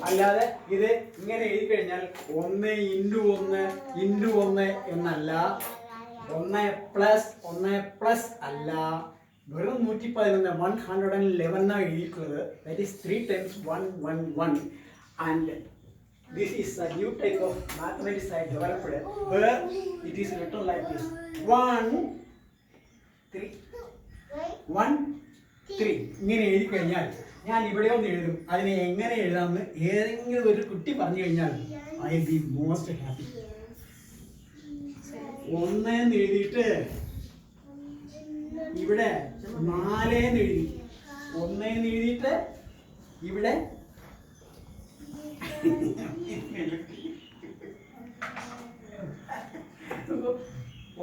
അല്ലാതെ ഇത് ഇങ്ങനെ എഴുതി കഴിഞ്ഞാൽ 1 × 1 × 1 എന്നല്ല, 1 പ്ലസ് അല്ല, വെറും 111 111 എഴുതിയിട്ടുള്ളത്. That is 3 times 1 1 1. And this is a new type of mathematics I developed where it is written like this: 1 3 1 3. ഇങ്ങനെ എഴുതി കഴിഞ്ഞാൽ ഞാൻ ഇവിടെ ഒന്ന് എഴുതും. അതിനെ എങ്ങനെ എഴുതാമെന്ന് ഏതെങ്കിലും ഒരു കുട്ടി പറഞ്ഞു കഴിഞ്ഞാൽ I will be most happy. 1 എന്ന് എഴുതിയിട്ട് ഇവിടെ 4 എന്ന് എഴുതി, 1 എന്ന് എഴുതിയിട്ട് ഇവിടെ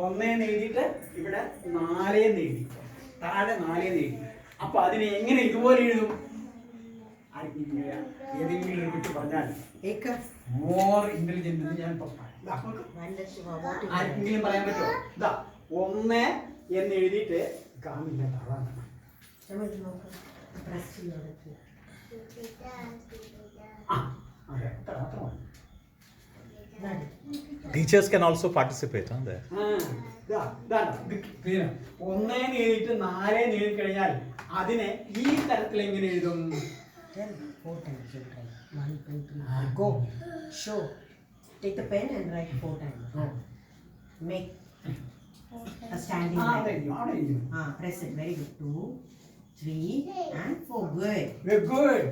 1 എന്ന് എഴുതിയിട്ട് ഇവിടെ 4 എന്ന് എഴുതി, താഴെ 4 എന്ന് എഴുതി. അപ്പൊ അതിനെ എങ്ങനെ ഇതുപോലെ എഴുതും? ഏതെങ്കിലും ഒരു കുട്ടി പറഞ്ഞാൽ മോർ ഇന്റലിജന്റ് എന്ന് ഞാൻ ആർക്കെങ്കിലും പറയാൻ പറ്റുമോ? ഇതാ 1 എന്ന് എഴുതിയിട്ട് കാണില്ല, താഴാണ്. Teachers can also participate on that. 1 എന്ന് എഴുതിയിട്ട് 4 എന്ന് എഴുതി കഴിഞ്ഞാൽ അതിനെ ഈ തരത്തിൽ എങ്ങനെ എഴുതും? 4 times you try. 1 2 3 go. Show. Take the pen and write 4 times. Go. Make a standing line. Press it. Very good. 2 3 and 4. Good. Very good.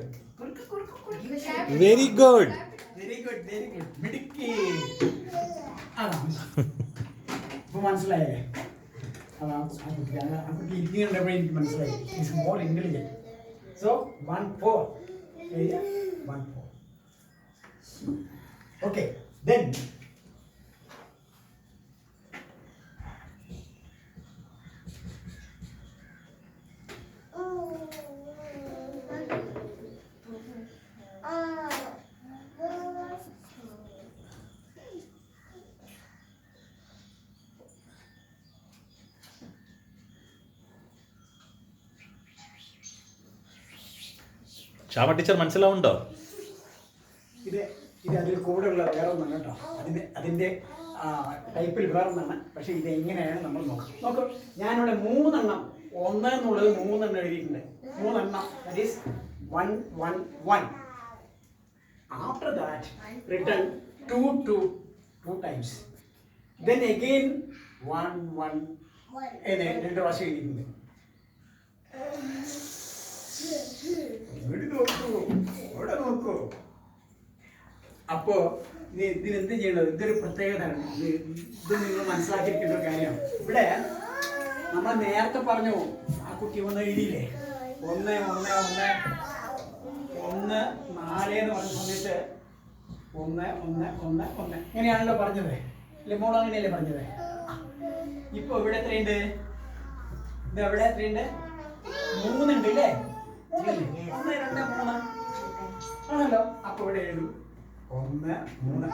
Give a shake. Very good. Very good. Very good. മിടുക്കി. ഇപ്പൊ മനസ്സിലായേ? നമുക്ക് ഇരിക്കുന്നുണ്ടപ്പോൾ എനിക്ക് മനസ്സിലായി. It's more intelligent. So 1 4. 1 4. Okay. Then ക്ഷാമ teacher മനസ്സിലാവുണ്ടോ? ഇത് അതിൽ കൂടെയുള്ള വേറെ ഒന്നാണ് കേട്ടോ. അതിൻ്റെ ടൈപ്പിൽ വേറെ ഒന്നാണ്. പക്ഷേ ഇത് എങ്ങനെയാണ് നമ്മൾ നോക്കും. ഞാനിവിടെ 3 എണ്ണം, 1 എന്നുള്ളത് 3 എണ്ണം എഴുതിയിട്ടുണ്ട്. 3 എണ്ണം, that is 1 1 1. After that written 2 2 2 times. Then again 1 1 എന്ന് 2 പ്രാവശ്യം എഴുതിയിട്ടുണ്ട്. ഇവിടെ നോക്കൂ. അപ്പോ ഇതിനെന്ത് ചെയ്യണത്? ഇതൊരു പ്രത്യേകതയാണ്. ഇത് നിങ്ങൾ മനസ്സിലാക്കിയിരിക്കുന്ന ഒരു കാര്യമാണ്. ഇവിടെ നമ്മൾ നേരത്തെ പറഞ്ഞു, ആ കുട്ടി 1 എഴുതിയില്ലേ? 1 1 1 1 4 എന്ന് പറഞ്ഞ സമയത്ത് 1 1 1 1 ഇങ്ങനെയാണല്ലോ പറഞ്ഞത്. മോൾ അങ്ങനെയല്ലേ പറഞ്ഞത്? ഇപ്പൊ ഇവിടെ എത്രയുണ്ട്? ഇത് എവിടെ എത്രയുണ്ട്? 3 ഉണ്ട് അല്ലേ? 1 2 3 ആണല്ലോ. അപ്പൊ ഇവിടെ എഴുതും 1 3.